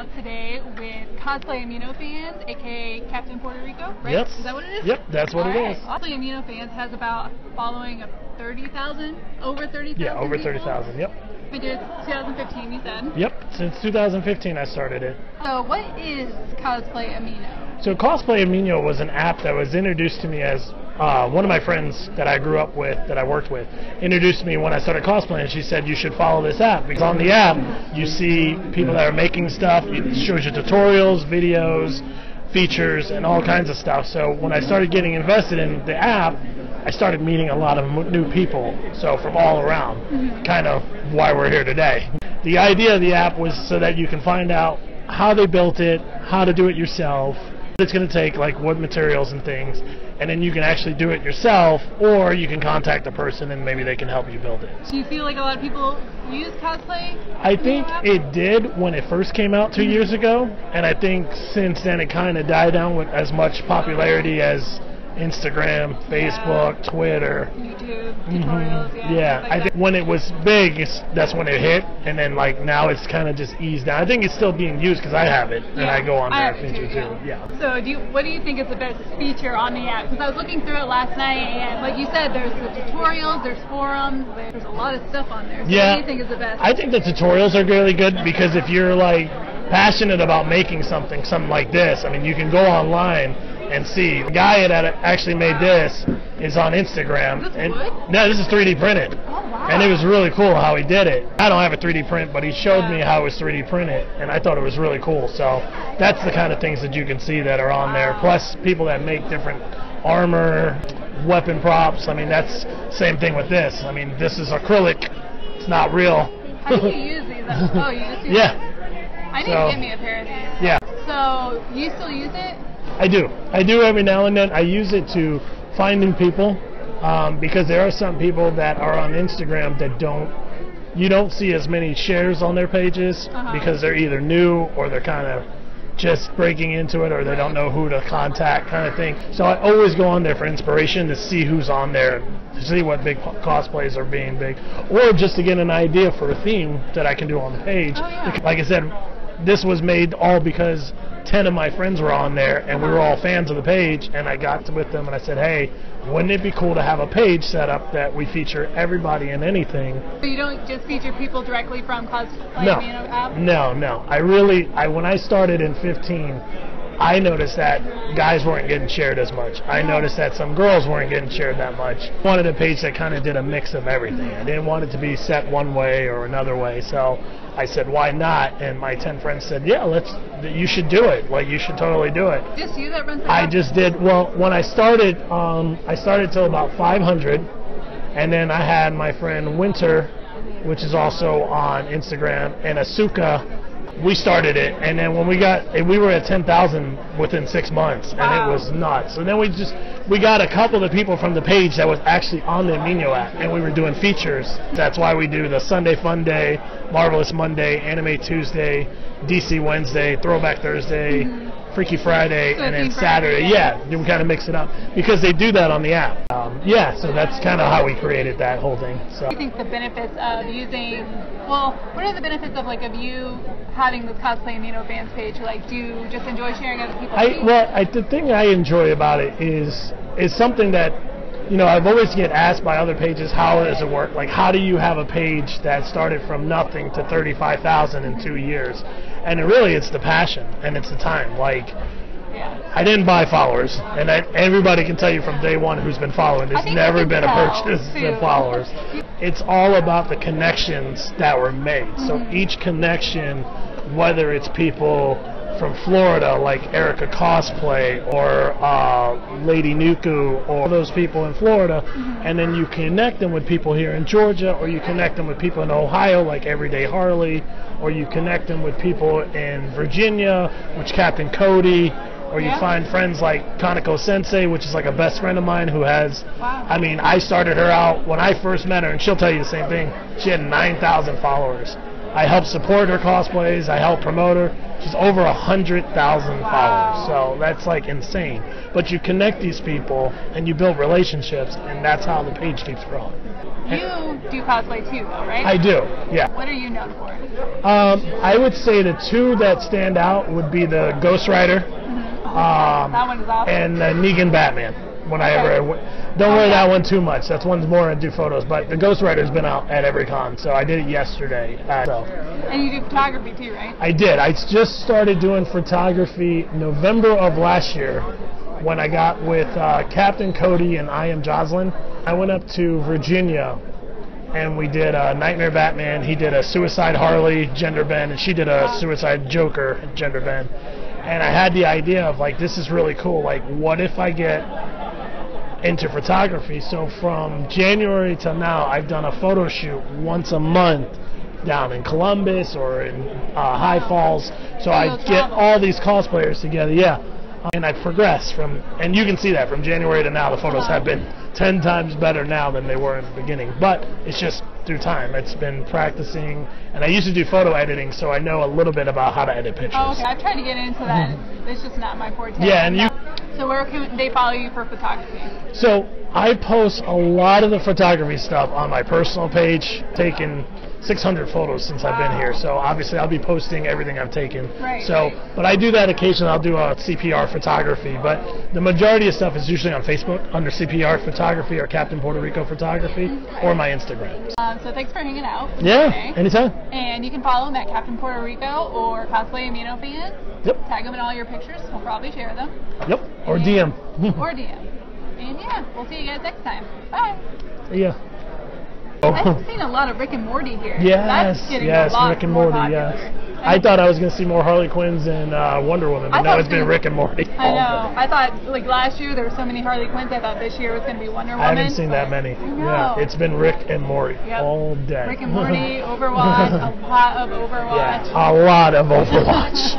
out today with Cosplay Aminofans, aka Captain Puerto Rico, right? Yep. Is that what it is? Yep, that's what it is. Cosplay Aminofans has about following of 30,000, over 30,000. Yeah, over 30,000. Yep. We did 2015, you said. Yep, since 2015 I started it. So what is Cosplay Amino? So Cosplay Amino was an app that was introduced to me as one of my friends that I grew up with, that I worked with, introduced me when I started cosplaying. She said you should follow this app because on the app you see people that are making stuff. It shows you tutorials, videos, features, and all kinds of stuff. So when I started getting invested in the app, I started meeting a lot of new people, so from all around, kind of why we're here today. The idea of the app was so that you can find out how they built it, how to do it yourself, what it's going to take, like what materials and things, and then you can actually do it yourself, or you can contact a person and maybe they can help you build it. Do you feel like a lot of people use cosplay? I think it did when it first came out 2 years ago, and I think since then it kind of died down with as much popularity as Instagram, Facebook, Twitter, YouTube, tutorials, yeah. I think when it was big, that's when it hit, and then like now it's kind of just eased down. I think it's still being used because I have it, and I go on there and feature too. Yeah. So what do you think is the best feature on the app? Because I was looking through it last night, and like you said, there's the tutorials, there's forums, there's a lot of stuff on there. So what do you think is the best? I think the tutorials are really good because if you're like passionate about making something like this, I mean, you can go online and see. The guy that actually made this is on Instagram. Is this wood? No, this is 3D printed. Oh, wow. And it was really cool how he did it. I don't have a 3D print, but he showed me how it was 3D printed, and I thought it was really cool. So that's the kind of things that you can see that are on there. Plus people that make different armor, weapon props. I mean, that's same thing with this. I mean, this is acrylic. It's not real. How do you use these? Oh, you just use Yeah. I need to get me a pair of these. Yeah. So you still use it? I do. I do every now and then. I use it to find new people because there are some people that are on Instagram that you don't see as many shares on their pages because they're either new or they're kind of just breaking into it or they don't know who to contact kind of thing. So I always go on there for inspiration to see who's on there, to see what big cosplays are being big, or just to get an idea for a theme that I can do on the page. Like I said, this was made all because 10 of my friends were on there and we were all fans of the page, and I got with them and I said, hey, wouldn't it be cool to have a page set up that we feature everybody and anything? So you don't just feature people directly from Cosplay Amino app? No. When I started in 15, I noticed that guys weren't getting shared as much. I noticed that some girls weren't getting shared that much. I wanted a page that kind of did a mix of everything. I didn't want it to be set one way or another way, so I said, why not? And my 10 friends said, yeah, you should do it. Like, you should totally do it. Just you that runs the I app? just did. Well, when I started till about 500, and then I had my friend Winter, which is also on Instagram, and Asuka. We started it, and then when we were at 10,000 within 6 months, and it was nuts. And then we got a couple of people from the page that was actually on the Amino app, and we were doing features. That's why we do the Sunday Fun Day, Marvelous Monday, Anime Tuesday, DC Wednesday, Throwback Thursday, Freaky Friday, and then Saturday. Yeah, we kind of mix it up because they do that on the app. So that's kind of how we created that whole thing. So. What do you think the benefits of using? Well, what are the benefits of you having this Cosplay Amino fans page? Like, do you just enjoy sharing other people's feeds? The thing I enjoy about it is something that, I've always get asked by other pages, how does it work? Like, how do you have a page that started from nothing to 35,000 in 2 years? And it's the passion and it's the time. Like, I didn't buy followers, and everybody can tell you from day one who's been following, there's never been a purchase of followers. It's all about the connections that were made. So each connection, whether it's people from Florida like Erica Cosplay or Lady Nuku or those people in Florida, and then you connect them with people here in Georgia, or you connect them with people in Ohio like Everyday Harley, or you connect them with people in Virginia, which Captain Cody, or you find friends like Kaneko Sensei, which is like a best friend of mine who has, I mean, I started her out when I first met her, and she'll tell you the same thing. She had 9,000 followers. I helped support her cosplays. I helped promote her. She's over 100,000 followers. So that's like insane. But you connect these people and you build relationships, and that's how the page keeps growing. You do cosplay too, though, right? I do, yeah. What are you known for? I would say the two that stand out would be the Ghost Rider that one is awesome. and the Negan Batman. When I ever don't wear that one too much. That's one's more I do photos, but the Ghost Rider's been out at every con, so I did it yesterday. And you do photography too, right? I did. I just started doing photography November of last year when I got with Captain Cody and I Am Jocelyn. I went up to Virginia and we did a Nightmare Batman. He did a Suicide Harley gender bend, and she did a Suicide Joker gender bend. And I had the idea of like, this is really cool. Like, what if I get into photography? So from January till now, I've done a photo shoot once a month down in Columbus or in High Falls. So I get all these cosplayers together, and I've progressed from, and you can see that from January to now, the photos have been 10 times better now than they were in the beginning. But it's just through time. It's been practicing, and I used to do photo editing, so I know a little bit about how to edit pictures. Oh, okay. I've tried to get into that. It's just not my forte. Yeah, and you. So where can they follow you for photography? So I post a lot of the photography stuff on my personal page, taking 600 photos since I've been here. So obviously I'll be posting everything I've taken. But I do that occasionally. I'll do a CPR photography, but the majority of stuff is usually on Facebook under CPR photography or Captain Puerto Rico photography or my Instagram. So thanks for hanging out. Yeah, today. anytime. And you can follow him at Captain Puerto Rico or Cosplay Amino Fans. Yep. Tag him in all your pictures. We'll probably share them. Yep. Or DM. Or DM. And yeah, we'll see you guys next time. Bye. Yeah. I've seen a lot of Rick and Morty here. Yes, That's getting a lot Rick and more Morty, popular. yes. I thought I was going to see more Harley Quinns and Wonder Woman, but no, it's been Rick and Morty. I know. I thought, like, last year there were so many Harley Quinns, I thought this year was going to be Wonder Woman. I haven't seen that many. Yeah, it's been Rick and Morty all day. Rick and Morty, Overwatch, a lot of Overwatch. Yeah, a lot of Overwatch.